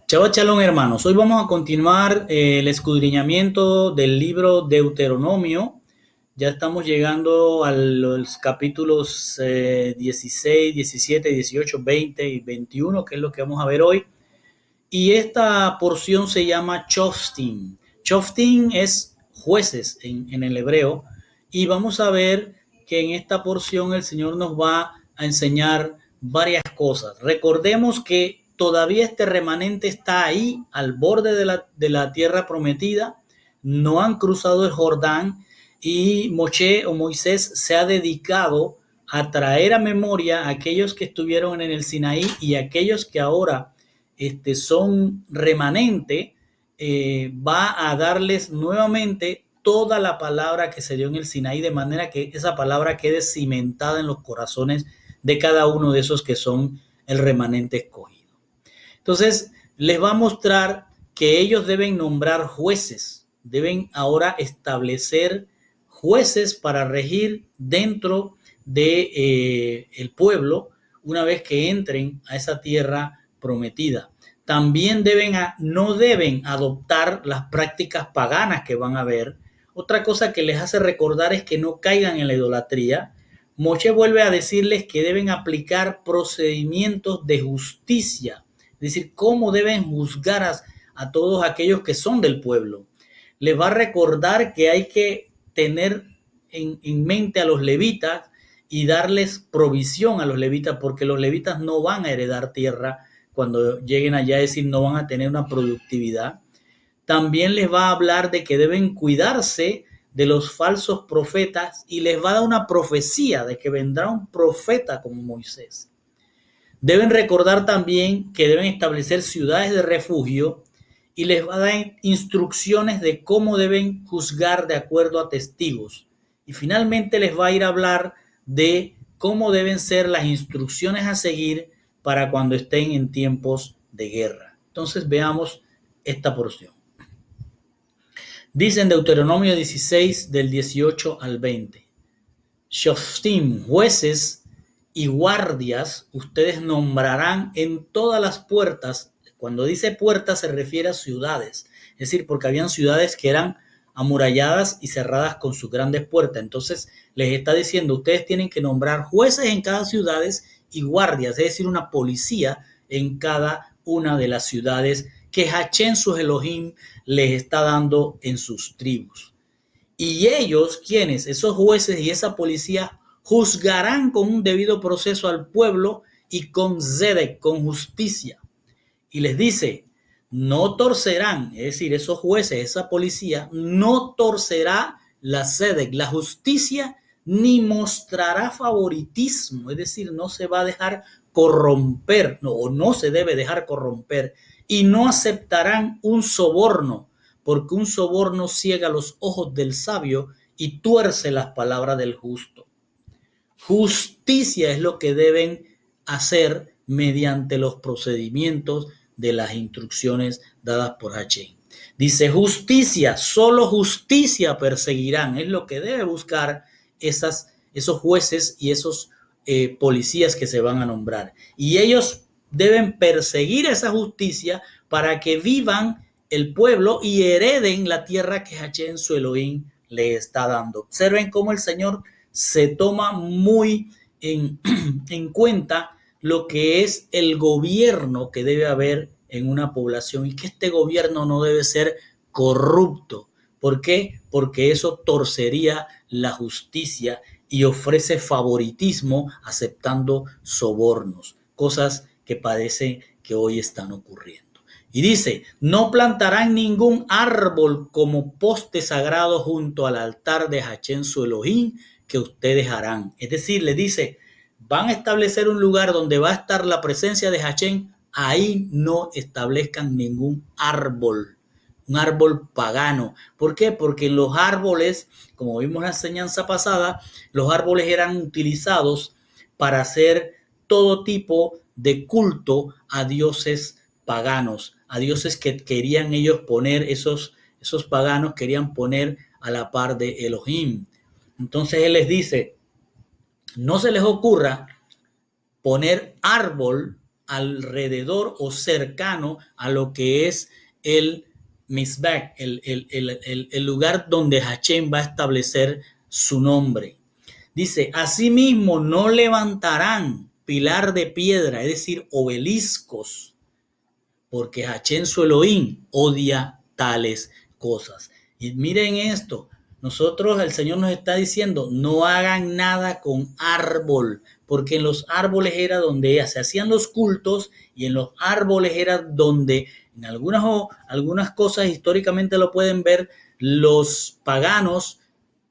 Chava Chalón, hermanos. Hoy vamos a continuar el escudriñamiento del libro Deuteronomio. Ya estamos llegando a los capítulos 16, 17, 18, 20 y 21, que es lo que vamos a ver hoy. Y esta porción se llama Shoftim. Shoftim es jueces en el hebreo. Y vamos a ver que en esta porción el Señor nos va a enseñar varias cosas. Recordemos que todavía este remanente está ahí, al borde de la tierra prometida. No han cruzado el Jordán y Moshe o Moisés se ha dedicado a traer a memoria a aquellos que estuvieron en el Sinaí y a aquellos que ahora son remanente. Va a darles nuevamente toda la palabra que se dio en el Sinaí, de manera que esa palabra quede cimentada en los corazones de cada uno de esos que son el remanente escogido. Entonces, les va a mostrar que ellos deben nombrar jueces, deben ahora establecer jueces para regir dentro de el pueblo una vez que entren a esa tierra prometida. También no deben adoptar las prácticas paganas que van a ver. Otra cosa que les hace recordar es que no caigan en la idolatría. Moshe vuelve a decirles que deben aplicar procedimientos de justicia, es decir, cómo deben juzgar a todos aquellos que son del pueblo. Les va a recordar que hay que tener en mente a los levitas y darles provisión a los levitas, porque los levitas no van a heredar tierra cuando lleguen allá, es decir, no van a tener una productividad. También les va a hablar de que deben cuidarse de los falsos profetas y les va a dar una profecía de que vendrá un profeta como Moisés. Deben recordar también que deben establecer ciudades de refugio y les va a dar instrucciones de cómo deben juzgar de acuerdo a testigos. Y finalmente les va a ir a hablar de cómo deben ser las instrucciones a seguir para cuando estén en tiempos de guerra. Entonces veamos esta porción. Dice en Deuteronomio 16, del 18 al 20. Shoftim, jueces y guardias, ustedes nombrarán en todas las puertas. Cuando dice puertas se refiere a ciudades, es decir, porque habían ciudades que eran amuralladas y cerradas con sus grandes puertas. Entonces les está diciendo, ustedes tienen que nombrar jueces en cada ciudad y guardias, es decir, una policía en cada una de las ciudades que Hachén, su Elohim, les está dando en sus tribus. Y ellos, quienes, esos jueces y esa policía, juzgarán con un debido proceso al pueblo y con zedek, con justicia. Y les dice, no torcerán, es decir, esos jueces, esa policía, no torcerá la zedek, la justicia, ni mostrará favoritismo, es decir, no se va a dejar corromper, o no se debe dejar corromper, y no aceptarán un soborno, porque un soborno ciega los ojos del sabio y tuerce las palabras del justo. Justicia es lo que deben hacer mediante los procedimientos de las instrucciones dadas por Hachén. Dice justicia, solo justicia perseguirán, es lo que debe buscar esos jueces y esos policías que se van a nombrar. Y ellos deben perseguir esa justicia para que vivan el pueblo y hereden la tierra que Hachén, su Elohim, le está dando. Observen cómo el Señor se toma muy en cuenta lo que es el gobierno que debe haber en una población y que este gobierno no debe ser corrupto. ¿Por qué? Porque eso torcería la justicia y ofrece favoritismo aceptando sobornos, cosas que parece que hoy están ocurriendo. Y dice, no plantarán ningún árbol como poste sagrado junto al altar de Hachén su Elohim que ustedes harán. Es decir, le dice, van a establecer un lugar donde va a estar la presencia de Hachén, ahí no establezcan ningún árbol, un árbol pagano. ¿Por qué? Porque los árboles, como vimos en la enseñanza pasada, los árboles eran utilizados para hacer todo tipo de culto a dioses paganos, a dioses que querían ellos poner, esos paganos querían poner a la par de Elohim. Entonces él les dice, no se les ocurra poner árbol alrededor o cercano a lo que es el Mizbech, el lugar donde Hachén va a establecer su nombre. Dice, asimismo no levantarán pilar de piedra, es decir, obeliscos, porque Hachén su Elohim odia tales cosas. Y miren esto, nosotros, el Señor nos está diciendo, no hagan nada con árbol, porque en los árboles era donde se hacían los cultos y en los árboles era donde, en algunas cosas históricamente lo pueden ver, los paganos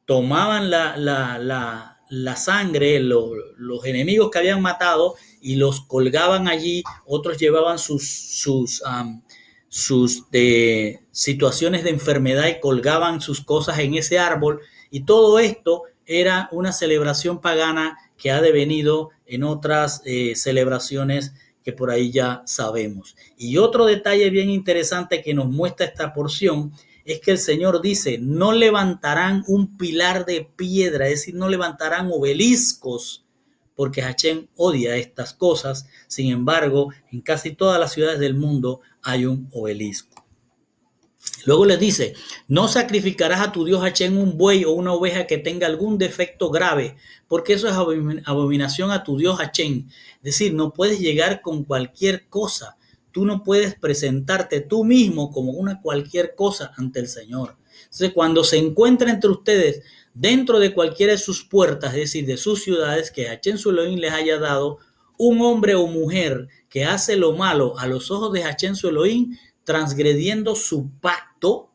tomaban la sangre, los enemigos que habían matado y los colgaban allí, otros llevaban sus situaciones de enfermedad y colgaban sus cosas en ese árbol, y todo esto era una celebración pagana que ha devenido en otras celebraciones que por ahí ya sabemos. Y otro detalle bien interesante que nos muestra esta porción es que el Señor dice, no levantarán un pilar de piedra, es decir, no levantarán obeliscos, porque Hachén odia estas cosas. Sin embargo, en casi todas las ciudades del mundo hay un obelisco. Luego les dice, no sacrificarás a tu Dios Hachén un buey o una oveja que tenga algún defecto grave, porque eso es abominación a tu Dios Hachén. Es decir, no puedes llegar con cualquier cosa. Tú no puedes presentarte tú mismo como una cualquier cosa ante el Señor. Entonces, cuando se encuentra entre ustedes dentro de cualquiera de sus puertas, es decir, de sus ciudades, que Hachén su Elohim les haya dado, un hombre o mujer que hace lo malo a los ojos de Hachén su Elohim, transgrediendo su pacto,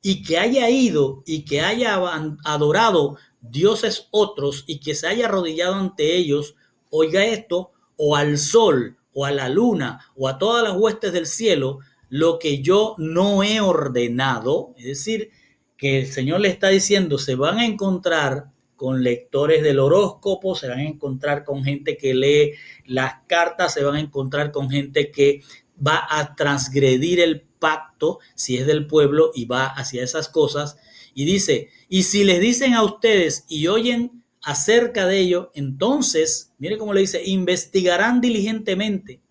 y que haya ido y que haya adorado dioses otros y que se haya arrodillado ante ellos, oiga esto, o al sol, o a la luna, o a todas las huestes del cielo, lo que yo no he ordenado, es decir, que el Señor le está diciendo, se van a encontrar con lectores del horóscopo, se van a encontrar con gente que lee las cartas, se van a encontrar con gente que va a transgredir el pacto si es del pueblo y va hacia esas cosas. Y dice, y si les dicen a ustedes y oyen acerca de ello, entonces, mire cómo le dice, investigarán diligentemente.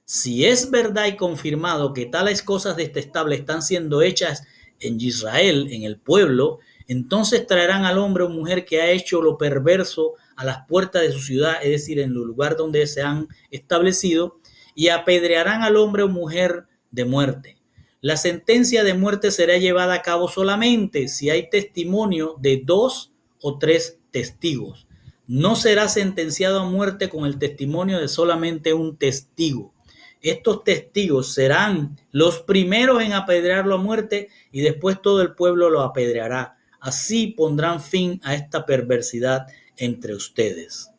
Si es verdad y confirmado que tales cosas detestables están siendo hechas en Israel, en el pueblo, entonces traerán al hombre o mujer que ha hecho lo perverso a las puertas de su ciudad, es decir, en el lugar donde se han establecido, y apedrearán al hombre o mujer de muerte. La sentencia de muerte será llevada a cabo solamente si hay testimonio de 2 o 3 testigos. No será sentenciado a muerte con el testimonio de solamente un testigo. Estos testigos serán los primeros en apedrearlo a muerte y después todo el pueblo lo apedreará. Así pondrán fin a esta perversidad entre ustedes.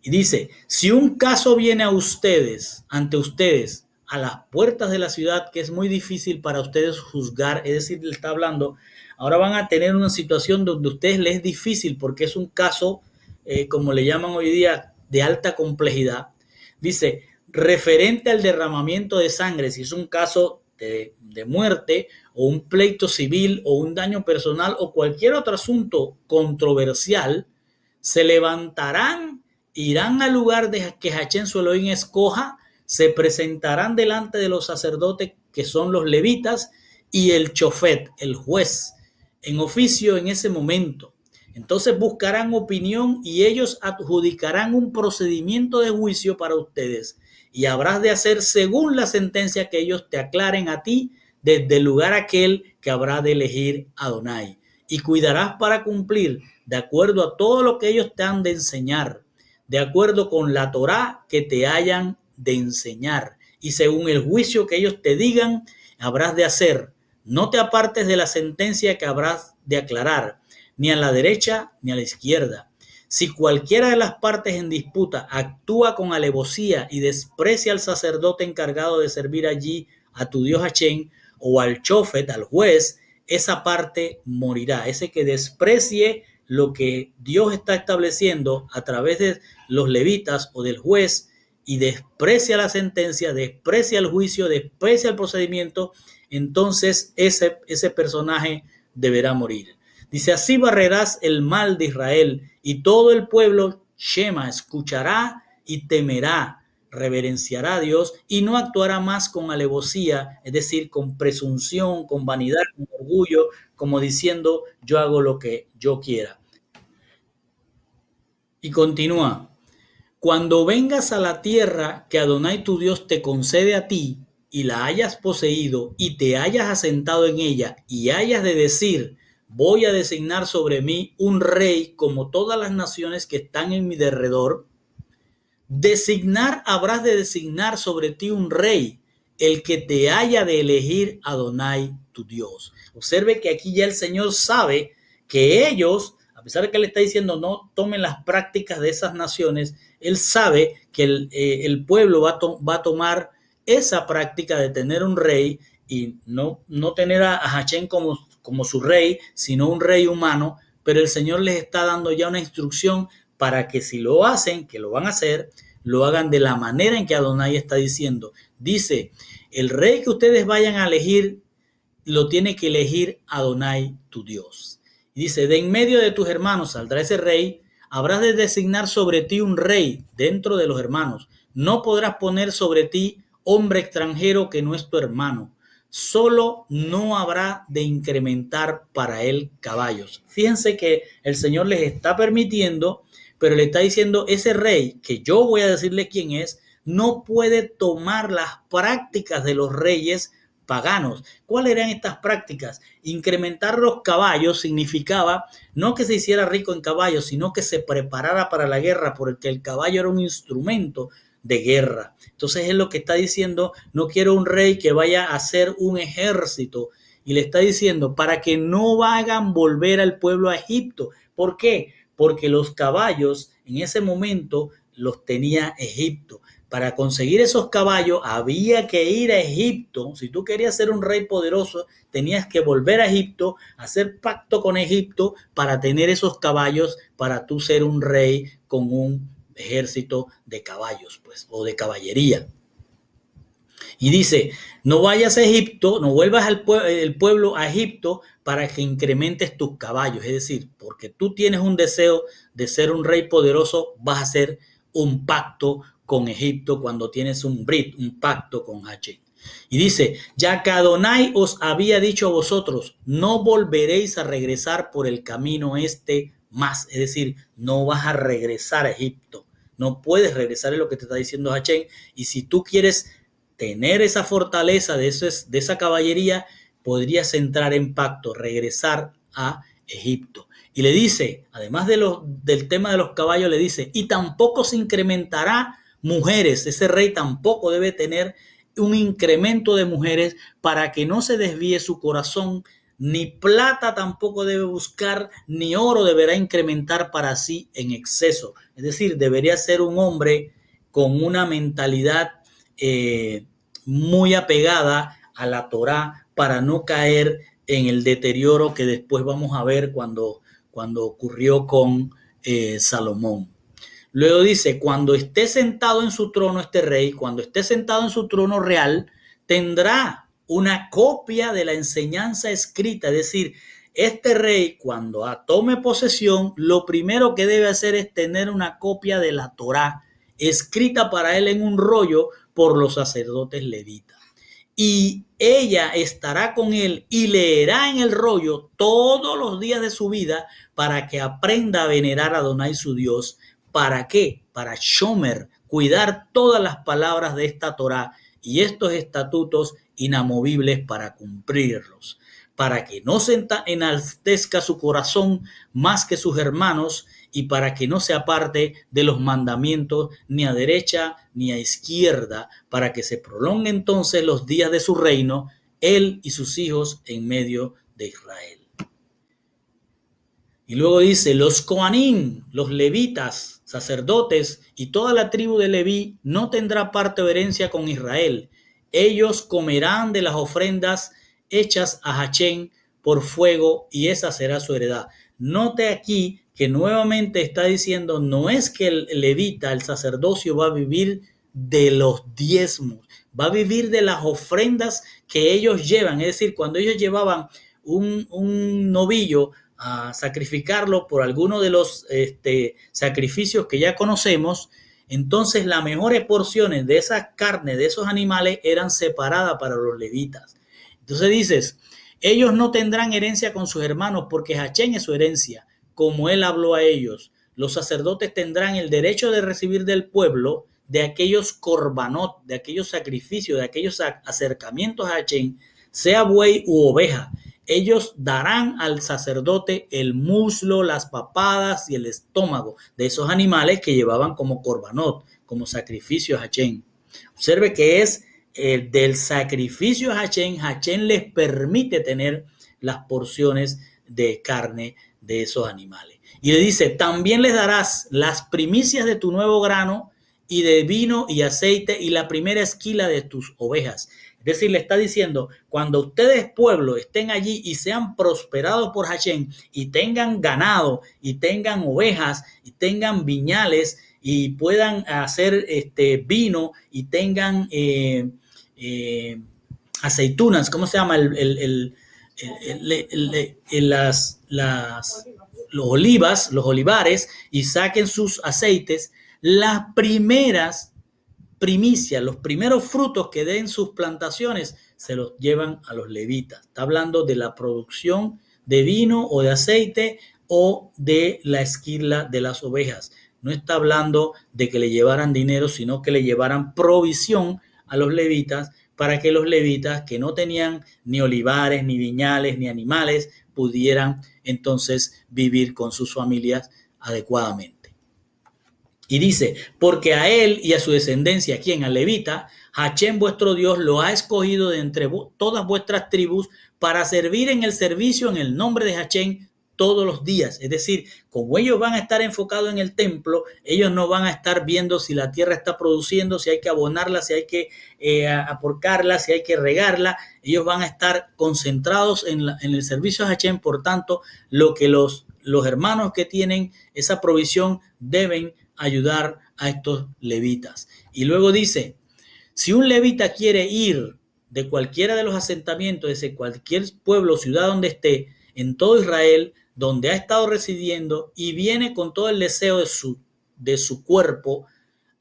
Y dice, si un caso viene ante ustedes, a las puertas de la ciudad, que es muy difícil para ustedes juzgar, es decir, le está hablando, ahora van a tener una situación donde a ustedes les es difícil porque es un caso, como le llaman hoy día, de alta complejidad. Dice, referente al derramamiento de sangre, si es un caso de muerte o un pleito civil o un daño personal o cualquier otro asunto controversial, se levantarán, irán al lugar de que Hachén su Elohim escoja, se presentarán delante de los sacerdotes que son los levitas y el chofet, el juez, en oficio en ese momento. Entonces buscarán opinión y ellos adjudicarán un procedimiento de juicio para ustedes y habrás de hacer según la sentencia que ellos te aclaren a ti desde el lugar aquel que habrá de elegir Adonai. Y cuidarás para cumplir de acuerdo a todo lo que ellos te han de enseñar, de acuerdo con la Torá que te hayan de enseñar, y según el juicio que ellos te digan, habrás de hacer. No te apartes de la sentencia que habrás de aclarar, ni a la derecha ni a la izquierda. Si cualquiera de las partes en disputa actúa con alevosía y desprecia al sacerdote encargado de servir allí a tu Dios Hachén, o al chofet, al juez, esa parte morirá. Ese que desprecie lo que Dios está estableciendo a través de los levitas o del juez y desprecia la sentencia, desprecia el juicio, desprecia el procedimiento, entonces ese personaje deberá morir. Dice, así barrerás el mal de Israel y todo el pueblo Shema escuchará y temerá reverenciará a Dios y no actuará más con alevosía, es decir, con presunción, con vanidad, con orgullo, como diciendo yo hago lo que yo quiera. Y continúa. Cuando vengas a la tierra que Adonai tu Dios te concede a ti y la hayas poseído y te hayas asentado en ella y hayas de decir, voy a designar sobre mí un rey como todas las naciones que están en mi derredor, habrás de designar sobre ti un rey, el que te haya de elegir Adonai tu Dios. Observe que aquí ya el Señor sabe que ellos, a pesar de que le está diciendo no tomen las prácticas de esas naciones, Él sabe que el pueblo va a tomar esa práctica de tener un rey y no tener a Hachén como su rey, sino un rey humano, pero el Señor les está dando ya una instrucción para que si lo hacen, que lo van a hacer, lo hagan de la manera en que Adonai está diciendo. Dice, el rey que ustedes vayan a elegir, lo tiene que elegir Adonai tu Dios. Y dice, de en medio de tus hermanos saldrá ese rey, habrás de designar sobre ti un rey dentro de los hermanos. No podrás poner sobre ti hombre extranjero que no es tu hermano. Solo no habrá de incrementar para él caballos. Fíjense que el Señor les está permitiendo, pero le está diciendo, ese rey, que yo voy a decirle quién es, no puede tomar las prácticas de los reyes paganos. ¿Cuáles eran estas prácticas? Incrementar los caballos significaba no que se hiciera rico en caballos, sino que se preparara para la guerra, porque el caballo era un instrumento de guerra. Entonces es lo que está diciendo, no quiero un rey que vaya a hacer un ejército, y le está diciendo para que no hagan volver al pueblo a Egipto. ¿Por qué? Porque los caballos en ese momento los tenía Egipto. Para conseguir esos caballos había que ir a Egipto. Si tú querías ser un rey poderoso, tenías que volver a Egipto, hacer pacto con Egipto para tener esos caballos, para tú ser un rey con un ejército de caballos, pues, o de caballería. Y dice, no vayas a Egipto, no vuelvas el pueblo a Egipto para que incrementes tus caballos. Es decir, porque tú tienes un deseo de ser un rey poderoso, vas a hacer un pacto con Egipto cuando tienes un brit, un pacto con Hachén. Y dice, ya que Adonai os había dicho a vosotros, no volveréis a regresar por el camino este más. Es decir, no vas a regresar a Egipto. No puedes regresar, es lo que te está diciendo Hachén. Y si tú quieres tener esa fortaleza de esa caballería, podrías entrar en pacto, regresar a Egipto. Y le dice, además del tema de los caballos, le dice, y tampoco se incrementará mujeres. Ese rey tampoco debe tener un incremento de mujeres para que no se desvíe su corazón, ni plata tampoco debe buscar, ni oro deberá incrementar para sí en exceso. Es decir, debería ser un hombre con una mentalidad muy apegada a la Torá para no caer en el deterioro que después vamos a ver cuando ocurrió con Salomón. Luego dice, cuando esté sentado en su trono este rey, cuando esté sentado en su trono real, tendrá una copia de la enseñanza escrita. Es decir, este rey cuando tome posesión, lo primero que debe hacer es tener una copia de la Torá escrita para él en un rollo por los sacerdotes levitas. Y ella estará con él y leerá en el rollo todos los días de su vida para que aprenda a venerar a Adonai su Dios. ¿Para qué? Para Shomer, cuidar todas las palabras de esta Torá y estos estatutos inamovibles para cumplirlos, para que no se enaltezca su corazón más que sus hermanos y para que no se aparte de los mandamientos ni a derecha ni a izquierda, para que se prolonguen entonces los días de su reino, él y sus hijos en medio de Israel. Y luego dice, los Coanín, los levitas, sacerdotes y toda la tribu de Leví no tendrá parte o herencia con Israel. Ellos comerán de las ofrendas hechas a Hachén por fuego y esa será su heredad. Note aquí que nuevamente está diciendo, no es que el levita, el sacerdocio, va a vivir de los diezmos, va a vivir de las ofrendas que ellos llevan. Es decir, cuando ellos llevaban un novillo a sacrificarlo por alguno de los sacrificios que ya conocemos, entonces las mejores porciones de esas carnes, de esos animales, eran separadas para los levitas. Entonces dices, ellos no tendrán herencia con sus hermanos porque Hachén es su herencia, como él habló a ellos. Los sacerdotes tendrán el derecho de recibir del pueblo de aquellos corbanot, de aquellos sacrificios, de aquellos acercamientos a Hachén, sea buey u oveja. Ellos darán al sacerdote el muslo, las papadas y el estómago de esos animales que llevaban como corbanot, como sacrificio a Hachén. Observe que es del sacrificio a Hachén. Hachén les permite tener las porciones de carne de esos animales. Y le dice, también les darás las primicias de tu nuevo grano y de vino y aceite y la primera esquila de tus ovejas. Es decir, le está diciendo, cuando ustedes, pueblo, estén allí y sean prosperados por Hachén y tengan ganado y tengan ovejas y tengan viñales y puedan hacer vino y tengan aceitunas, ¿cómo se llama? Los olivas, los olivares, y saquen sus aceites, las primeras primicias, los primeros frutos que den sus plantaciones, se los llevan a los levitas. Está hablando de la producción de vino o de aceite o de la esquila de las ovejas. No está hablando de que le llevaran dinero, sino que le llevaran provisión a los levitas para que los levitas que no tenían ni olivares, ni viñales, ni animales, pudieran entonces vivir con sus familias adecuadamente. Y dice, porque a él y a su descendencia, quien al levita, Hachén vuestro Dios lo ha escogido de entre todas vuestras tribus para servir en el servicio en el nombre de Hachén todos los días. Es decir, como ellos van a estar enfocados en el templo, ellos no van a estar viendo si la tierra está produciendo, si hay que abonarla, si hay que aporcarla, si hay que regarla. Ellos van a estar concentrados en el servicio a Hachén. Por tanto, lo que los hermanos que tienen esa provisión deben ayudar a estos levitas. Y luego dice, si un levita quiere ir de cualquiera de los asentamientos, desde cualquier pueblo o ciudad donde esté, en todo Israel, donde ha estado residiendo, y viene con todo el deseo de su cuerpo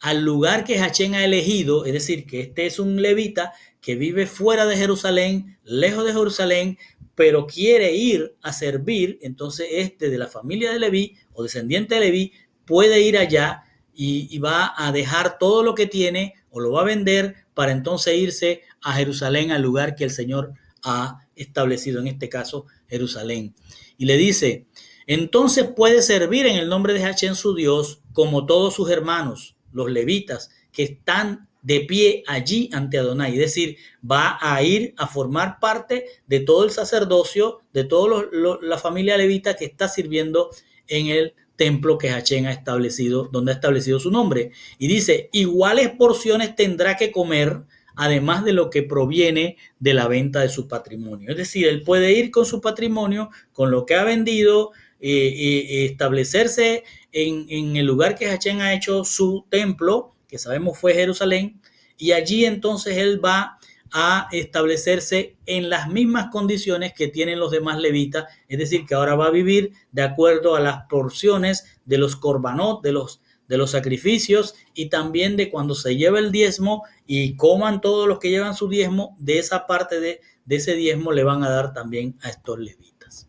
al lugar que Hachén ha elegido, es decir, que este es un levita que vive fuera de Jerusalén, lejos de Jerusalén, pero quiere ir a servir, entonces de la familia de Leví o descendiente de Leví puede ir allá y va a dejar todo lo que tiene o lo va a vender para entonces irse a Jerusalén, al lugar que el Señor ha establecido, en este caso Jerusalén. Y le dice, entonces puede servir en el nombre de Hachén su Dios como todos sus hermanos, los levitas, que están de pie allí ante Adonai. Es decir, va a ir a formar parte de todo el sacerdocio, de toda la familia levita que está sirviendo en el templo que Hachén ha establecido, donde ha establecido su nombre. Y dice, iguales porciones tendrá que comer, además de lo que proviene de la venta de su patrimonio. Es decir, él puede ir con su patrimonio, con lo que ha vendido, establecerse en el lugar que Hachén ha hecho su templo, que sabemos fue Jerusalén, y allí entonces él va a establecerse en las mismas condiciones que tienen los demás levitas, es decir, que ahora va a vivir de acuerdo a las porciones de los corbanot, de los sacrificios, y también de cuando se lleva el diezmo y coman todos los que llevan su diezmo, de esa parte de ese diezmo le van a dar también a estos levitas.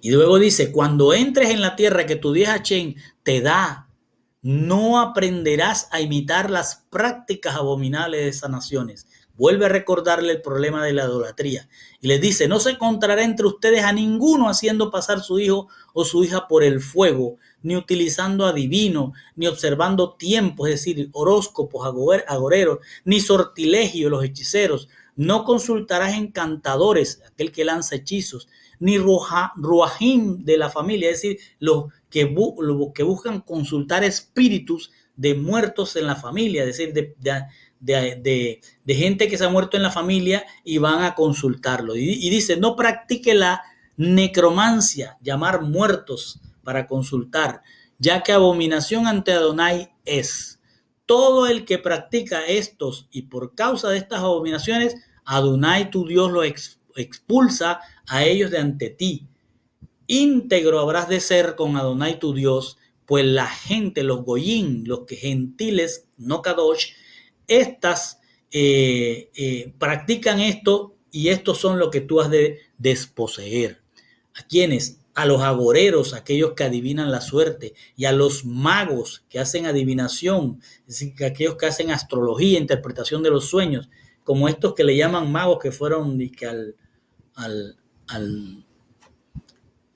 Y luego dice, cuando entres en la tierra que tu Dios Hachén te da, no aprenderás a imitar las prácticas abominables de esas naciones. Vuelve a recordarle el problema de la idolatría. Y les dice, no se encontrará entre ustedes a ninguno haciendo pasar su hijo o su hija por el fuego, ni utilizando adivino, ni observando tiempos, es decir, horóscopos, agoreros, ni sortilegio, los hechiceros. No consultarás encantadores, aquel que lanza hechizos, ni ruajim de la familia, es decir, los que buscan consultar espíritus de muertos en la familia, es decir, de gente que se ha muerto en la familia y van a consultarlo. Y dice, no practique la necromancia, llamar muertos para consultar, ya que abominación ante Adonai es. Todo el que practica estos y por causa de estas abominaciones, Adonai tu Dios lo expulsa a ellos de ante ti. Íntegro habrás de ser con Adonai tu Dios pues la gente, los goyín, los que gentiles, no kadosh, estas practican esto y estos son lo que tú has de desposeer. ¿A quiénes? A los agoreros, aquellos que adivinan la suerte, y a los magos que hacen adivinación, es decir, que aquellos que hacen astrología, interpretación de los sueños, como estos que le llaman magos que fueron al, al,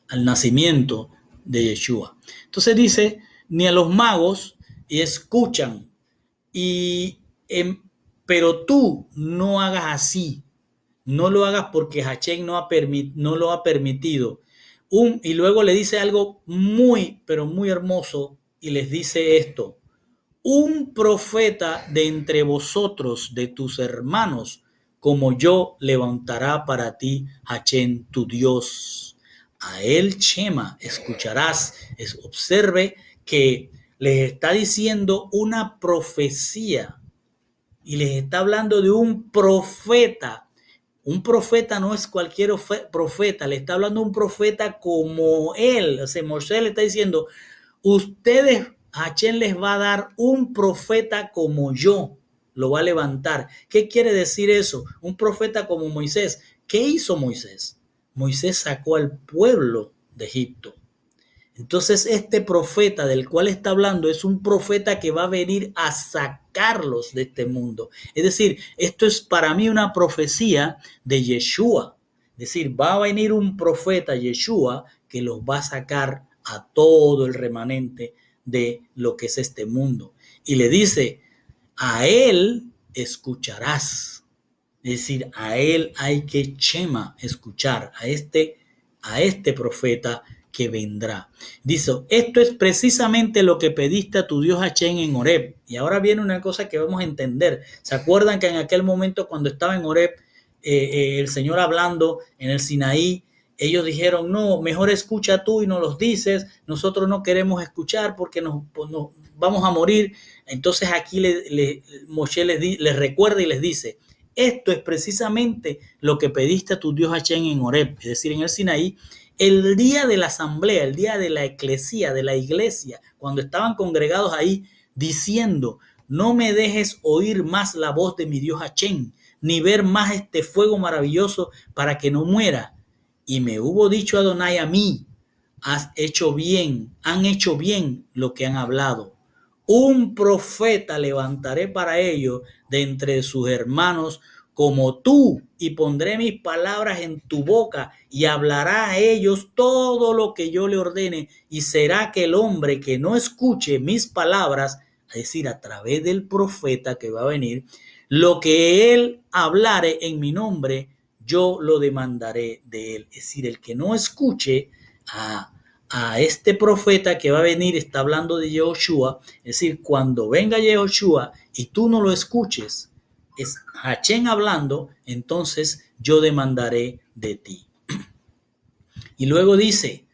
al nacimiento de Yeshua. Entonces dice, ni a los magos y escuchan, y, pero tú no hagas así, no lo hagas porque Hachén no lo ha permitido. Y luego le dice algo muy, pero muy hermoso y les dice esto: un profeta de entre vosotros, de tus hermanos, como yo, levantará para ti Hachén tu Dios. A él, Shema, escucharás. Observe que les está diciendo una profecía y les está hablando de un profeta. Un profeta no es cualquier profeta, le está hablando un profeta como él. O sea, Moisés le está diciendo, ustedes, Hachén les va a dar un profeta como yo, lo va a levantar. ¿Qué quiere decir eso? Un profeta como Moisés. ¿Qué hizo Moisés? Moisés sacó al pueblo de Egipto. Entonces este profeta del cual está hablando es un profeta que va a venir a sacarlos de este mundo. Es decir, esto es para mí una profecía de Yeshua. Es decir, va a venir un profeta, Yeshua, que los va a sacar a todo el remanente de lo que es este mundo. Y le dice, a él escucharás. Es decir, a él hay que escuchar, a este profeta que vendrá. Dice, esto es precisamente lo que pediste a tu Dios Hachén en Horeb. Y ahora viene una cosa que vamos a entender. ¿Se acuerdan que en aquel momento cuando estaba en Horeb, el Señor hablando en el Sinaí, ellos dijeron, no, mejor escucha tú y nos los dices, nosotros no queremos escuchar porque nos vamos a morir? Entonces aquí Moshe les recuerda y les dice, esto es precisamente lo que pediste a tu Dios Hachén en Horeb, es decir, en el Sinaí, el día de la asamblea, el día de la eclesía, de la iglesia, cuando estaban congregados ahí diciendo, no me dejes oír más la voz de mi Dios Hachén, ni ver más este fuego maravilloso para que no muera. Y me hubo dicho Adonai a mí, han hecho bien lo que han hablado. Un profeta levantaré para ellos de entre sus hermanos como tú, y pondré mis palabras en tu boca y hablará a ellos todo lo que yo le ordene, y será que el hombre que no escuche mis palabras, es decir, a través del profeta que va a venir, lo que él hablare en mi nombre, yo lo demandaré de él. Es decir, el que no escuche a este profeta que va a venir, está hablando de Yehoshua, es decir, cuando venga Yehoshua y tú no lo escuches, es Hachén hablando, entonces yo demandaré de ti. Y luego dice,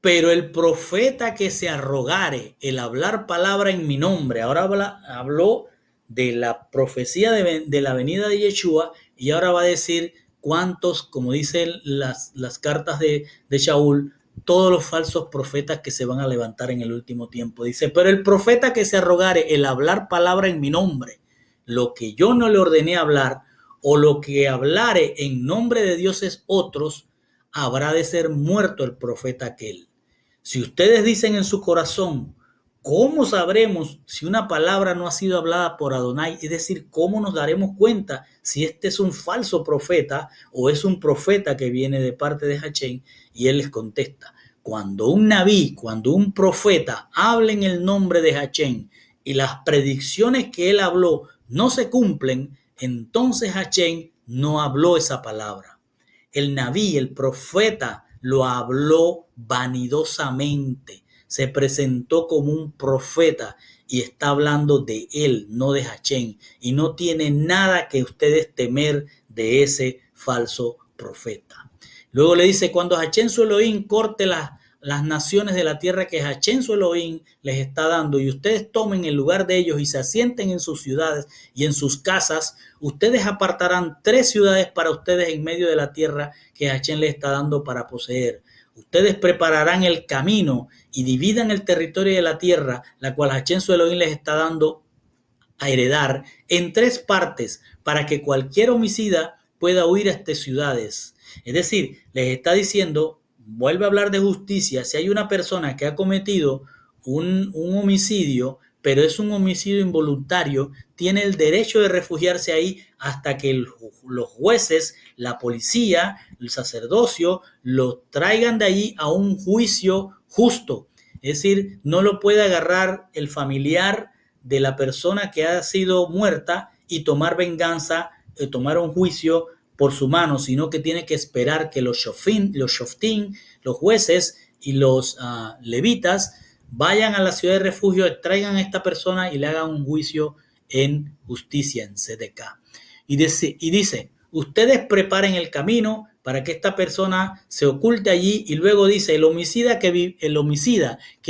pero el profeta que se arrogare el hablar palabra en mi nombre, ahora habló de la profecía de la venida de Yeshua, y ahora va a decir cuántos, como dicen las cartas de Shaul, todos los falsos profetas que se van a levantar en el último tiempo. Dice, pero el profeta que se arrogare el hablar palabra en mi nombre, lo que yo no le ordené hablar, o lo que hablare en nombre de dioses otros, habrá de ser muerto el profeta aquel. Si ustedes dicen en su corazón, ¿cómo sabremos si una palabra no ha sido hablada por Adonai? Es decir, ¿cómo nos daremos cuenta si este es un falso profeta o es un profeta que viene de parte de Hachén? Y él les contesta, cuando un nabí, cuando un profeta habla en el nombre de Hachén y las predicciones que él habló no se cumplen, entonces Hachén no habló esa palabra. El nabí, el profeta, lo habló vanidosamente, se presentó como un profeta y está hablando de él, no de Hachén, y no tiene nada que ustedes temer de ese falso profeta. Luego le dice, cuando Hachén su Elohim corte las naciones de la tierra que Hachén su Elohim les está dando, y ustedes tomen el lugar de ellos y se asienten en sus ciudades y en sus casas, ustedes apartarán 3 ciudades para ustedes en medio de la tierra que Hachén les está dando para poseer. ustedes prepararán el camino y dividan el territorio de la tierra, la cual Hashem su Elohim les está dando a heredar, en 3 partes, para que cualquier homicida pueda huir a estas ciudades. Es decir, les está diciendo, vuelve a hablar de justicia, si hay una persona que ha cometido un homicidio, pero es un homicidio involuntario, tiene el derecho de refugiarse ahí hasta que los jueces, la policía, el sacerdocio, lo traigan de allí a un juicio justo. Es decir, no lo puede agarrar el familiar de la persona que ha sido muerta y tomar venganza, tomar un juicio por su mano, sino que tiene que esperar que los shoftim, los jueces y los levitas vayan a la ciudad de refugio, traigan a esta persona y le hagan un juicio en justicia, en CDK. Y dice, ustedes preparen el camino para que esta persona se oculte allí, y luego dice, el homicida que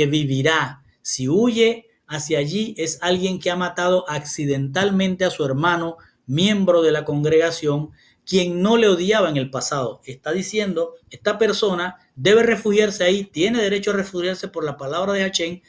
vivirá, si huye hacia allí, es alguien que ha matado accidentalmente a su hermano, miembro de la congregación, quien no le odiaba en el pasado. Está diciendo, esta persona debe refugiarse ahí, tiene derecho a refugiarse por la palabra de Hashem.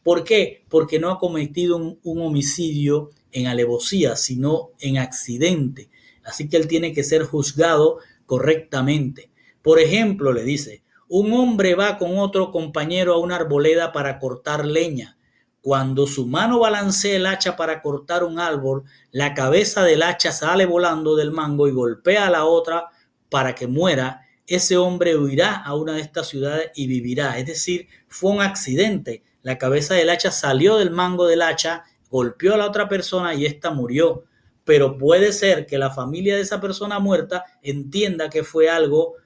¿Por qué? Porque no ha cometido un homicidio en alevosía, sino en accidente. Así que él tiene que ser juzgado correctamente. Por ejemplo, le dice, un hombre va con otro compañero a una arboleda para cortar leña. Cuando su mano balancea el hacha para cortar un árbol, la cabeza del hacha sale volando del mango y golpea a la otra para que muera. Ese hombre huirá a una de estas ciudades y vivirá. Es decir, fue un accidente. La cabeza del hacha salió del mango del hacha, golpeó a la otra persona y ésta murió. Pero puede ser que la familia de esa persona muerta entienda que fue algo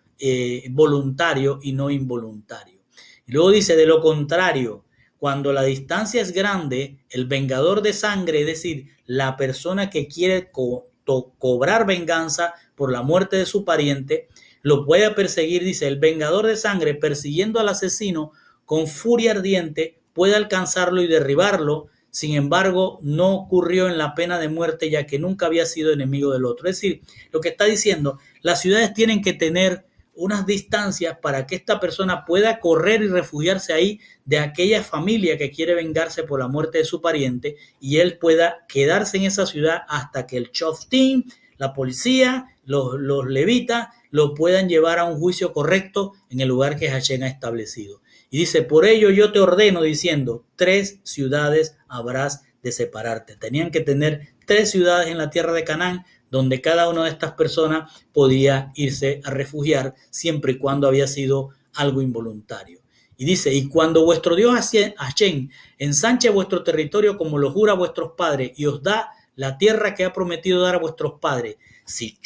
voluntario y no involuntario. Y luego dice, de lo contrario, cuando la distancia es grande, el vengador de sangre, es decir, la persona que quiere cobrar venganza por la muerte de su pariente, lo puede perseguir, dice, el vengador de sangre, persiguiendo al asesino con furia ardiente, puede alcanzarlo y derribarlo. Sin embargo, no ocurrió en la pena de muerte, ya que nunca había sido enemigo del otro. Es decir, lo que está diciendo, las ciudades tienen que tener unas distancias para que esta persona pueda correr y refugiarse ahí de aquella familia que quiere vengarse por la muerte de su pariente, y él pueda quedarse en esa ciudad hasta que el shoftim, la policía, los levitas, lo puedan llevar a un juicio correcto en el lugar que Hashem ha establecido. Y dice, por ello yo te ordeno, diciendo, 3 ciudades habrás de separarte. Tenían que tener 3 ciudades en la tierra de Canaán, donde cada una de estas personas podía irse a refugiar, siempre y cuando había sido algo involuntario. Y dice, y cuando vuestro Dios Hashem ensanche vuestro territorio como lo jura a vuestros padres, y os da la tierra que ha prometido dar a vuestros padres, si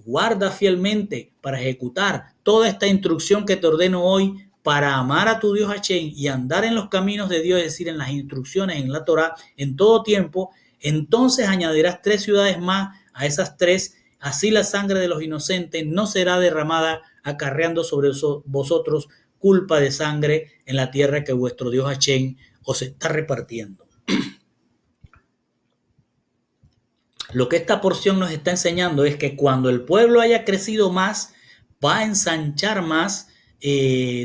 guarda fielmente para ejecutar toda esta instrucción que te ordeno hoy, para amar a tu Dios Hashem y andar en los caminos de Dios, es decir, en las instrucciones, en la Torah, en todo tiempo, entonces añadirás 3 ciudades más a esas 3, así la sangre de los inocentes no será derramada, acarreando sobre vosotros culpa de sangre en la tierra que vuestro Dios Hashem os está repartiendo. Lo que esta porción nos está enseñando es que cuando el pueblo haya crecido más, va a ensanchar más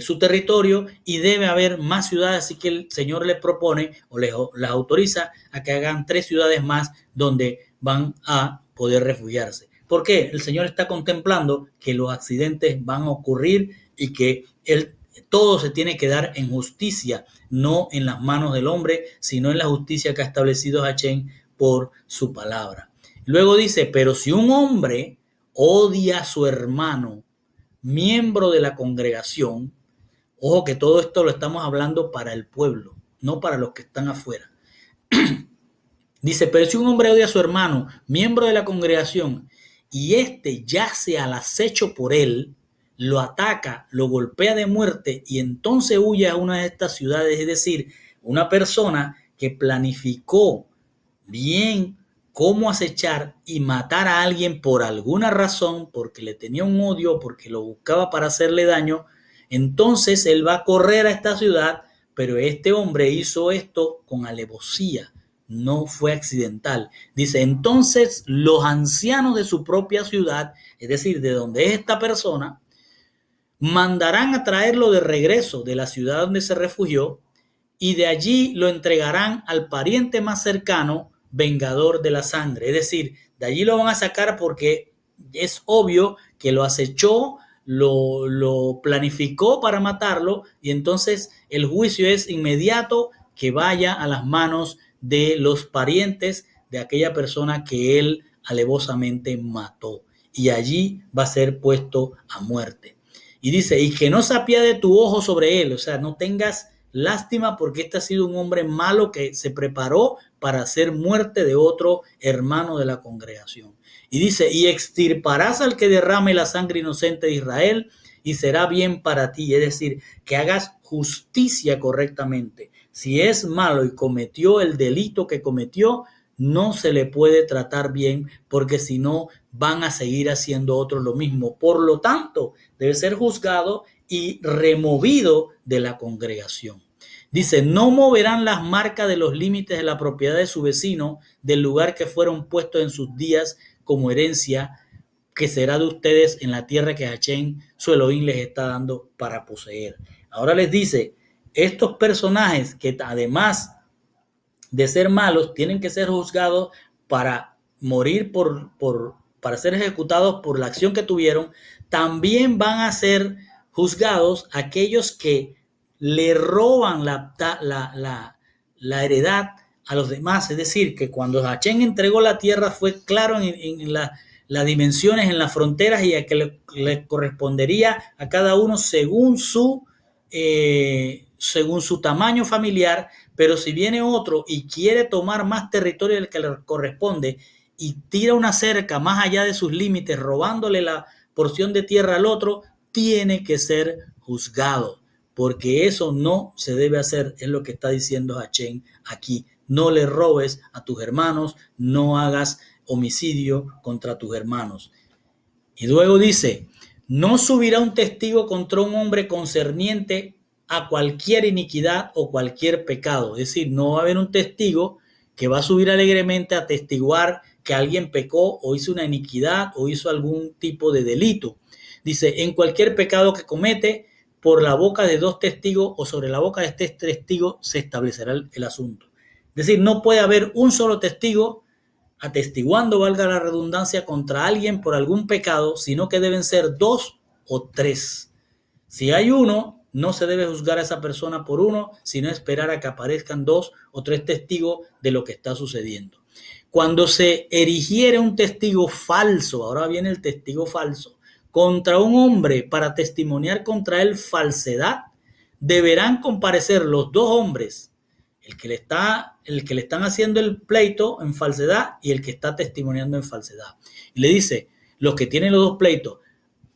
su territorio y debe haber más ciudades, así que el Señor les propone o les autoriza a que hagan 3 ciudades más donde van a poder refugiarse. ¿Por qué? El Señor está contemplando que los accidentes van a ocurrir y que todo se tiene que dar en justicia, no en las manos del hombre, sino en la justicia que ha establecido Hashem por su palabra. Luego dice, pero si un hombre odia a su hermano, miembro de la congregación, ojo que todo esto lo estamos hablando para el pueblo, no para los que están afuera. Dice, pero si un hombre odia a su hermano, miembro de la congregación, y éste yace al acecho por él, lo ataca, lo golpea de muerte y entonces huye a una de estas ciudades, es decir, una persona que planificó bien cómo acechar y matar a alguien por alguna razón, porque le tenía un odio, porque lo buscaba para hacerle daño, entonces él va a correr a esta ciudad, pero este hombre hizo esto con alevosía, no fue accidental. Dice, entonces los ancianos de su propia ciudad, es decir, de donde es esta persona, mandarán a traerlo de regreso de la ciudad donde se refugió y de allí lo entregarán al pariente más cercano, vengador de la sangre. Es decir, de allí lo van a sacar porque es obvio que lo acechó, lo planificó para matarlo, y entonces el juicio es inmediato, que vaya a las manos de los parientes de aquella persona que él alevosamente mató, y allí va a ser puesto a muerte. Y dice, y que no se apiade tu ojo sobre él, o sea, no tengas lástima porque este ha sido un hombre malo que se preparó para hacer muerte de otro hermano de la congregación. Y dice, y extirparás al que derrame la sangre inocente de Israel y será bien para ti. Es decir, que hagas justicia correctamente. Si es malo y cometió el delito que cometió, no se le puede tratar bien porque si no van a seguir haciendo otros lo mismo. Por lo tanto, debe ser juzgado y removido de la congregación. Dice, no moverán las marcas de los límites de la propiedad de su vecino del lugar que fueron puestos en sus días como herencia, que será de ustedes en la tierra que Hachén, su Elohim, les está dando para poseer. Ahora les dice, estos personajes que además de ser malos, tienen que ser juzgados para morir para ser ejecutados por la acción que tuvieron, también van a ser juzgados aquellos que le roban la heredad a los demás. Es decir, que cuando Hachén entregó la tierra fue claro en las dimensiones, en las fronteras, y a que le correspondería a cada uno según su tamaño familiar. Pero si viene otro y quiere tomar más territorio del que le corresponde y tira una cerca más allá de sus límites, robándole la porción de tierra al otro, tiene que ser juzgado, porque eso no se debe hacer, es lo que está diciendo Hachén aquí. No le robes a tus hermanos, no hagas homicidio contra tus hermanos. Y luego dice, no subirá un testigo contra un hombre concerniente a cualquier iniquidad o cualquier pecado. Es decir, no va a haber un testigo que va a subir alegremente a atestiguar que alguien pecó o hizo una iniquidad o hizo algún tipo de delito. Dice, en cualquier pecado que comete, por la boca de dos testigos o sobre la boca de este testigo se establecerá el asunto. Es decir, no puede haber un solo testigo atestiguando, valga la redundancia, contra alguien por algún pecado, sino que deben ser dos o tres. Si hay uno, no se debe juzgar a esa persona por uno, sino esperar a que aparezcan dos o tres testigos de lo que está sucediendo. Cuando se erigiere un testigo falso, ahora viene el testigo falso, contra un hombre para testimoniar contra él falsedad, deberán comparecer los dos hombres, el que le están haciendo el pleito en falsedad y el que está testimoniando en falsedad. Y le dice, los que tienen los dos pleitos,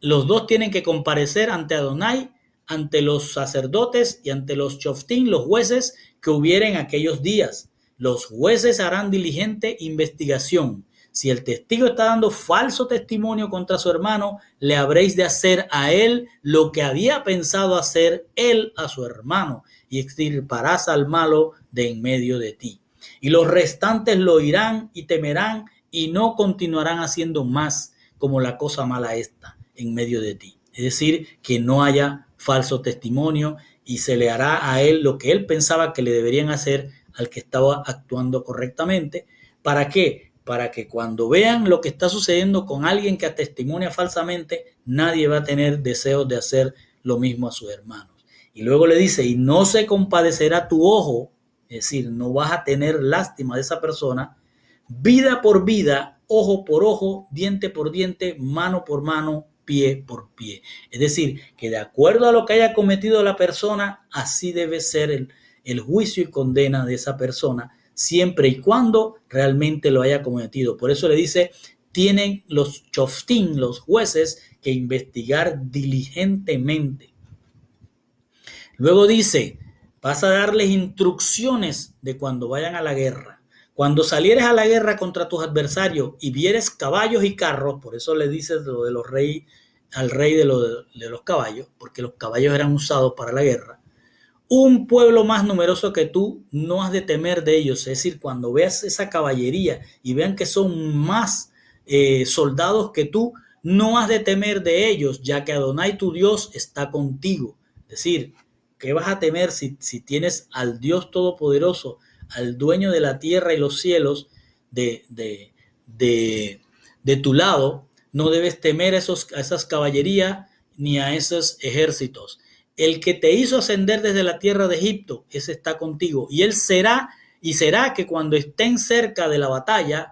los dos tienen que comparecer ante Adonai, ante los sacerdotes y ante los shoftim, los jueces que hubieren en aquellos días. Los jueces harán diligente investigación. Si el testigo está dando falso testimonio contra su hermano, le habréis de hacer a él lo que había pensado hacer él a su hermano, y extirparás al malo de en medio de ti. Y los restantes lo oirán y temerán, y no continuarán haciendo más como la cosa mala esta en medio de ti. Es decir, que no haya falso testimonio y se le hará a él lo que él pensaba que le deberían hacer al que estaba actuando correctamente. ¿Para qué? Para que cuando vean lo que está sucediendo con alguien que testimonia falsamente, nadie va a tener deseos de hacer lo mismo a sus hermanos. Y luego le dice, y no se compadecerá tu ojo, es decir, no vas a tener lástima de esa persona, vida por vida, ojo por ojo, diente por diente, mano por mano, pie por pie. Es decir, que de acuerdo a lo que haya cometido la persona, así debe ser el juicio y condena de esa persona, siempre y cuando realmente lo haya cometido. Por eso le dice, tienen los shoftim, los jueces, que investigar diligentemente. Luego dice, vas a darles instrucciones de cuando vayan a la guerra. Cuando salieres a la guerra contra tus adversarios y vieres caballos y carros, por eso le dices lo de los reyes, al rey de los caballos, porque los caballos eran usados para la guerra. Un pueblo más numeroso que tú, no has de temer de ellos. Es decir, cuando veas esa caballería y vean que son más soldados que tú, no has de temer de ellos, ya que Adonai tu Dios está contigo. Es decir, ¿qué vas a temer si tienes al Dios Todopoderoso, al dueño de la tierra y los cielos de, de, de, de tu lado? No debes temer a esas caballerías ni a esos ejércitos. El que te hizo ascender desde la tierra de Egipto, ese está contigo. Y será que cuando estén cerca de la batalla,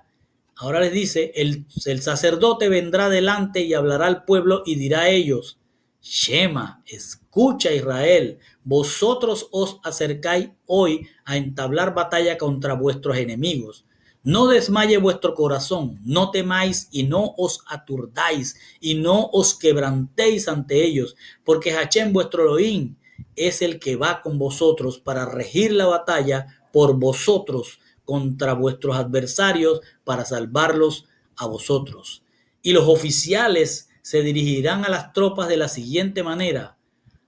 ahora les dice, el sacerdote vendrá delante y hablará al pueblo y dirá a ellos, Shema, escucha Israel, vosotros os acercáis hoy a entablar batalla contra vuestros enemigos. No desmaye vuestro corazón, no temáis y no os aturdáis y no os quebrantéis ante ellos, porque Hachem vuestro Elohim es el que va con vosotros para regir la batalla por vosotros contra vuestros adversarios para salvarlos a vosotros. Y los oficiales se dirigirán a las tropas de la siguiente manera.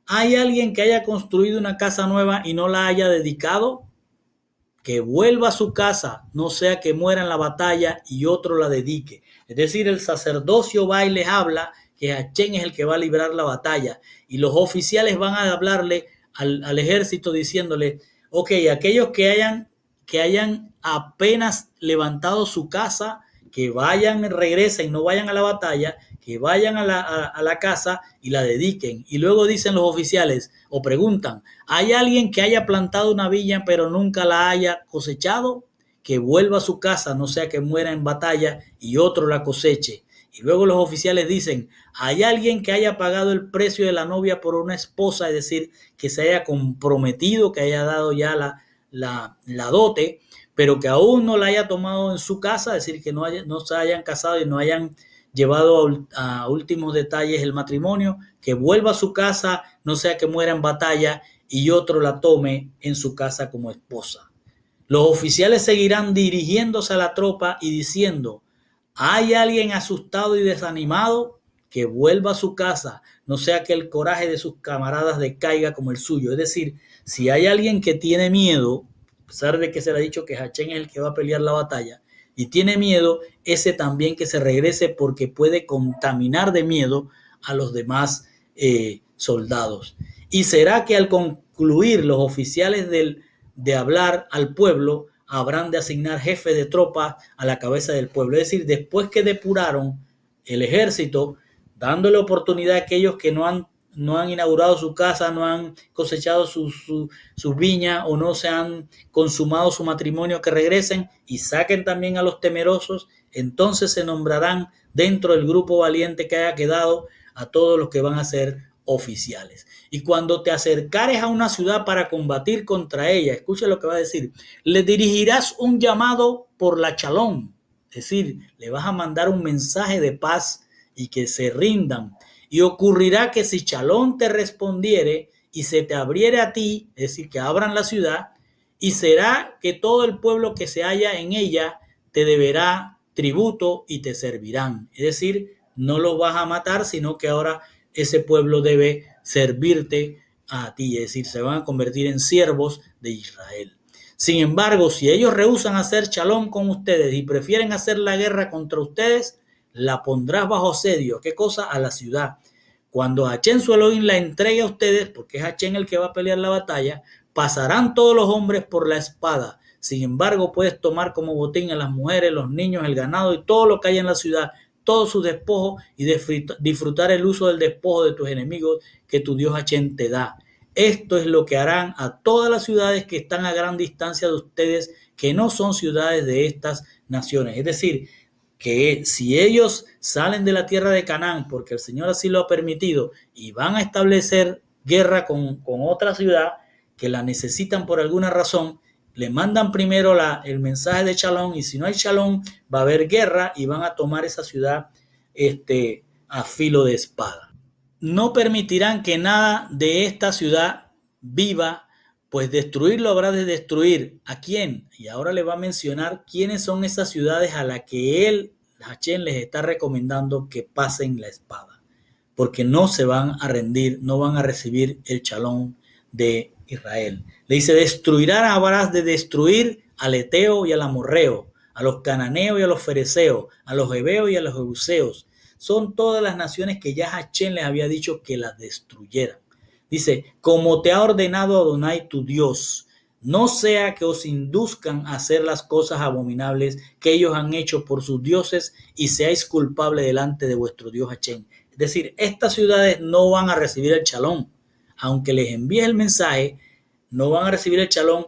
¿Hay alguien que haya construido una casa nueva y no la haya dedicado? Que vuelva a su casa, no sea que muera en la batalla y otro la dedique. Es decir, el sacerdocio va y les habla que Hachén es el que va a librar la batalla y los oficiales van a hablarle al ejército diciéndole, ok, aquellos que hayan apenas levantado su casa, que vayan, regresen, no vayan a la batalla, que vayan a la casa y la dediquen. Y luego dicen los oficiales o preguntan, ¿hay alguien que haya plantado una viña pero nunca la haya cosechado? Que vuelva a su casa, no sea que muera en batalla y otro la coseche. Y luego los oficiales dicen, ¿hay alguien que haya pagado el precio de la novia por una esposa? Es decir, que se haya comprometido, que haya dado ya la dote, pero que aún no la haya tomado en su casa, es decir, que no se hayan casado y no hayan llevado a últimos detalles el matrimonio, que vuelva a su casa, no sea que muera en batalla y otro la tome en su casa como esposa. Los oficiales seguirán dirigiéndose a la tropa y diciendo, ¿hay alguien asustado y desanimado? Que vuelva a su casa, no sea que el coraje de sus camaradas decaiga como el suyo. Es decir, si hay alguien que tiene miedo, a pesar de que se le ha dicho que Hachén es el que va a pelear la batalla, y tiene miedo, ese también que se regrese porque puede contaminar de miedo a los demás soldados. Y será que al concluir los oficiales de hablar al pueblo, habrán de asignar jefes de tropas a la cabeza del pueblo. Es decir, después que depuraron el ejército, dándole oportunidad a aquellos que no han inaugurado su casa, no han cosechado sus viñas o no se han consumado su matrimonio, que regresen y saquen también a los temerosos. Entonces se nombrarán dentro del grupo valiente que haya quedado a todos los que van a ser oficiales. Y cuando te acercares a una ciudad para combatir contra ella, escucha lo que va a decir, le dirigirás un llamado por la chalón, es decir, le vas a mandar un mensaje de paz y que se rindan. Y ocurrirá que si Chalón te respondiere y se te abriere a ti, es decir, que abran la ciudad, y será que todo el pueblo que se halla en ella te deberá tributo y te servirán. Es decir, no los vas a matar, sino que ahora ese pueblo debe servirte a ti, es decir, se van a convertir en siervos de Israel. Sin embargo, si ellos rehúsan hacer Shalom con ustedes y prefieren hacer la guerra contra ustedes, la pondrás bajo asedio. ¿Qué cosa? A la ciudad. Cuando Hachén su Elohim la entregue a ustedes, porque es Hachén el que va a pelear la batalla, pasarán todos los hombres por la espada. Sin embargo, puedes tomar como botín a las mujeres, los niños, el ganado y todo lo que hay en la ciudad, todos sus despojos, y disfrutar el uso del despojo de tus enemigos que tu Dios Hachén te da. Esto es lo que harán a todas las ciudades que están a gran distancia de ustedes, que no son ciudades de estas naciones. Es decir, que si ellos salen de la tierra de Canaán, porque el Señor así lo ha permitido, y van a establecer guerra con otra ciudad que la necesitan por alguna razón, le mandan primero el mensaje de Shalom, y si no hay Shalom, va a haber guerra y van a tomar esa ciudad a filo de espada. No permitirán que nada de esta ciudad viva, pues destruirlo habrá de destruir. ¿A quién? Y ahora le va a mencionar quiénes son esas ciudades a las que él, Hachén, les está recomendando que pasen la espada, porque no se van a rendir, no van a recibir el Shalom de Israel. Le dice, habrás de destruir al Eteo y al Amorreo, a los cananeos y a los fereceos, a los heveos y a los jebuseos. son todas las naciones que ya Hachén les había dicho que las destruyeran. Dice, como te ha ordenado Adonai tu Dios, no sea que os induzcan a hacer las cosas abominables que ellos han hecho por sus dioses y seáis culpables delante de vuestro Dios Hachén. Es decir, estas ciudades no van a recibir el shalom. Aunque les envíe el mensaje, no van a recibir el shalom.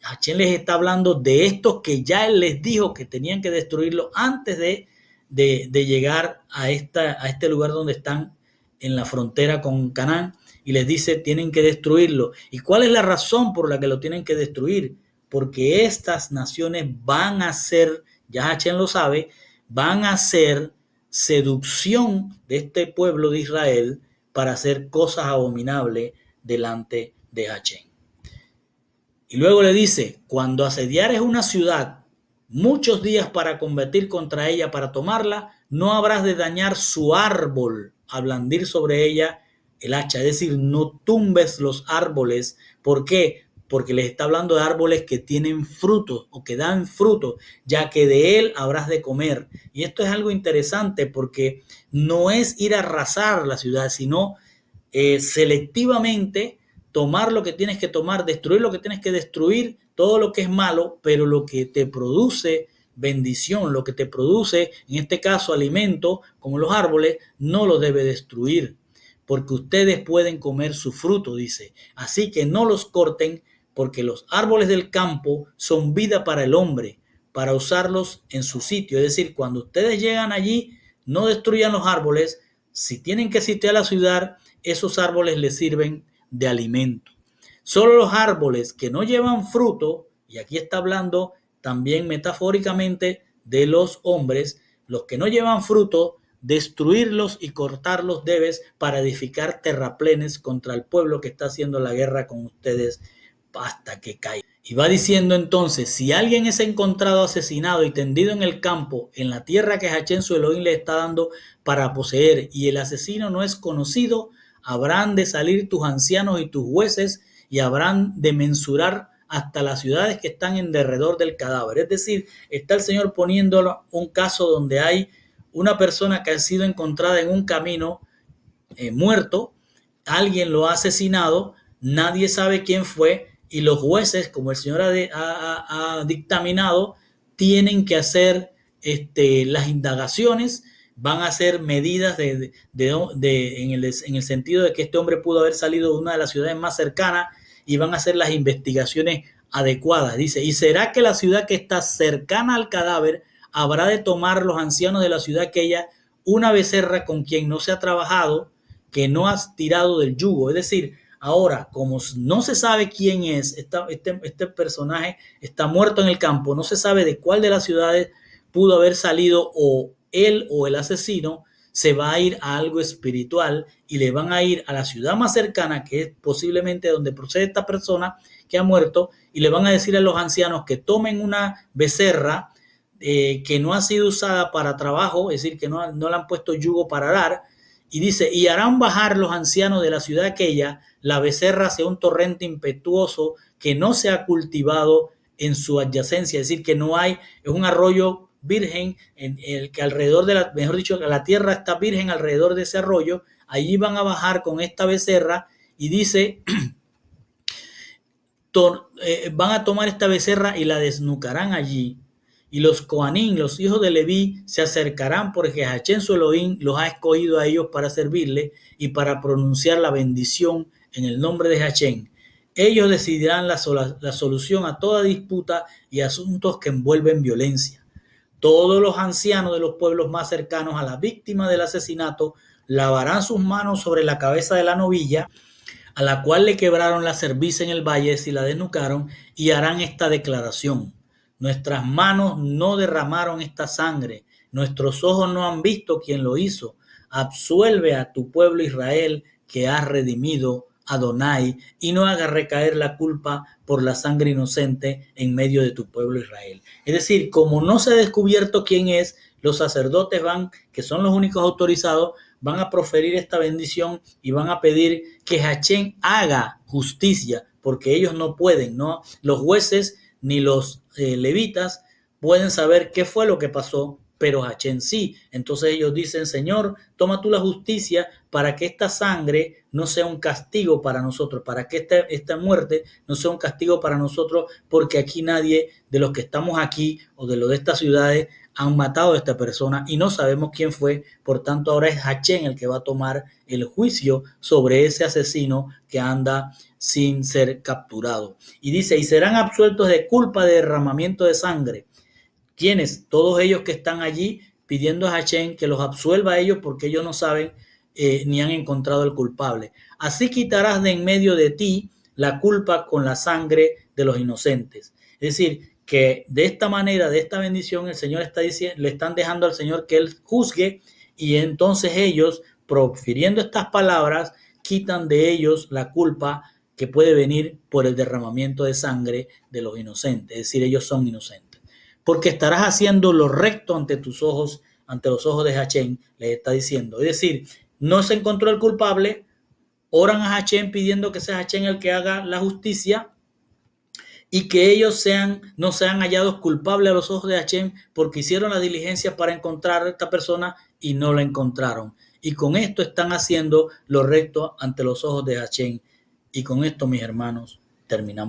Hachén les está hablando de estos que ya él les dijo que tenían que destruirlo antes de llegar a este lugar donde están en la frontera con Canaán, y les dice tienen que destruirlo. ¿Y cuál es la razón por la que lo tienen que destruir? Porque estas naciones van a ser, ya Hachén lo sabe, van a ser seducción de este pueblo de Israel para hacer cosas abominables delante de Hachén. Y luego le dice, cuando asediares una ciudad muchos días para combatir contra ella, para tomarla, no habrás de dañar su árbol a blandir sobre ella el hacha. Es decir, no tumbes los árboles. ¿Por qué? Porque les está hablando de árboles que tienen frutos o que dan fruto, ya que de él habrás de comer. Y esto es algo interesante porque no es ir a arrasar la ciudad, sino selectivamente tomar lo que tienes que tomar, destruir lo que tienes que destruir, todo lo que es malo, pero lo que te produce bendición, lo que te produce, en este caso, alimento, como los árboles, no lo debe destruir, porque ustedes pueden comer su fruto, dice. Así que no los corten, porque los árboles del campo son vida para el hombre, para usarlos en su sitio. Es decir, cuando ustedes llegan allí, no destruyan los árboles. Si tienen que sitiar la ciudad, esos árboles les sirven de alimento. Solo los árboles que no llevan fruto, y aquí está hablando también metafóricamente de los hombres, los que no llevan fruto, destruirlos y cortarlos debes para edificar terraplenes contra el pueblo que está haciendo la guerra con ustedes hasta que caiga. Y va diciendo entonces, si alguien es encontrado asesinado y tendido en el campo, en la tierra que Hachén su Elohim le está dando para poseer, y el asesino no es conocido, habrán de salir tus ancianos y tus jueces y habrán de mensurar hasta las ciudades que están en derredor del cadáver. Es decir, está el Señor poniéndolo un caso donde hay una persona que ha sido encontrada en un camino muerto, alguien lo ha asesinado, nadie sabe quién fue, y los jueces, como el Señor ha dictaminado, tienen que hacer las indagaciones, van a hacer medidas en el sentido de que este hombre pudo haber salido de una de las ciudades más cercanas, y van a hacer las investigaciones adecuadas. Dice, y será que la ciudad que está cercana al cadáver habrá de tomar los ancianos de la ciudad aquella una becerra con quien no se ha trabajado, que no has tirado del yugo. Es decir, ahora, como no se sabe quién es, este personaje está muerto en el campo, no se sabe de cuál de las ciudades pudo haber salido, o él o el asesino se va a ir a algo espiritual y le van a ir a la ciudad más cercana, que es posiblemente donde procede esta persona que ha muerto, y le van a decir a los ancianos que tomen una becerra que no ha sido usada para trabajo, es decir, que no le han puesto yugo para arar, y dice, y harán bajar los ancianos de la ciudad aquella la becerra hacia un torrente impetuoso que no se ha cultivado en su adyacencia, es decir, que no hay, es un arroyo virgen, en el que alrededor mejor dicho, la tierra está virgen alrededor de ese arroyo. Allí van a bajar con esta becerra, y dice, van a tomar esta becerra y la desnucarán allí, y los Coanín, los hijos de Leví, se acercarán porque Hachén su Elohim los ha escogido a ellos para servirle y para pronunciar la bendición en el nombre de Hachén. Ellos decidirán la solución a toda disputa y asuntos que envuelven violencia. Todos los ancianos de los pueblos más cercanos a la víctima del asesinato lavarán sus manos sobre la cabeza de la novilla, a la cual le quebraron la cerviz en el valle si la desnucaron, y harán esta declaración: nuestras manos no derramaron esta sangre, nuestros ojos no han visto quién lo hizo. Absuelve a tu pueblo Israel, que has redimido, Adonai, y no haga recaer la culpa por la sangre inocente en medio de tu pueblo Israel. Es decir, como no se ha descubierto quién es, los sacerdotes que son los únicos autorizados, van a proferir esta bendición y van a pedir que Hachén haga justicia, porque ellos no pueden, los jueces ni los levitas pueden saber qué fue lo que pasó pero Hachén sí. Entonces ellos dicen, Señor, toma tú la justicia para que esta sangre no sea un castigo para nosotros, para que esta muerte no sea un castigo para nosotros, porque aquí nadie de los que estamos aquí o de los de estas ciudades han matado a esta persona y no sabemos quién fue. Por tanto, ahora es Hachén el que va a tomar el juicio sobre ese asesino que anda sin ser capturado. Y dice, y serán absueltos de culpa de derramamiento de sangre. ¿Quiénes? Todos ellos que están allí pidiendo a Hachén que los absuelva a ellos porque ellos no saben ni han encontrado el culpable. Así quitarás de en medio de ti la culpa con la sangre de los inocentes. Es decir, que de esta manera, de esta bendición, el Señor está diciendo, le están dejando al Señor que Él juzgue, y entonces ellos, profiriendo estas palabras, quitan de ellos la culpa que puede venir por el derramamiento de sangre de los inocentes. Es decir, ellos son inocentes. Porque estarás haciendo lo recto ante tus ojos, ante los ojos de Hachén, les está diciendo. Es decir, no se encontró el culpable, oran a Hachén pidiendo que sea Hachén el que haga la justicia, y que ellos no sean hallados culpables a los ojos de Hachén porque hicieron la diligencia para encontrar a esta persona y no la encontraron. Y con esto están haciendo lo recto ante los ojos de Hachén. Y con esto, mis hermanos, terminamos.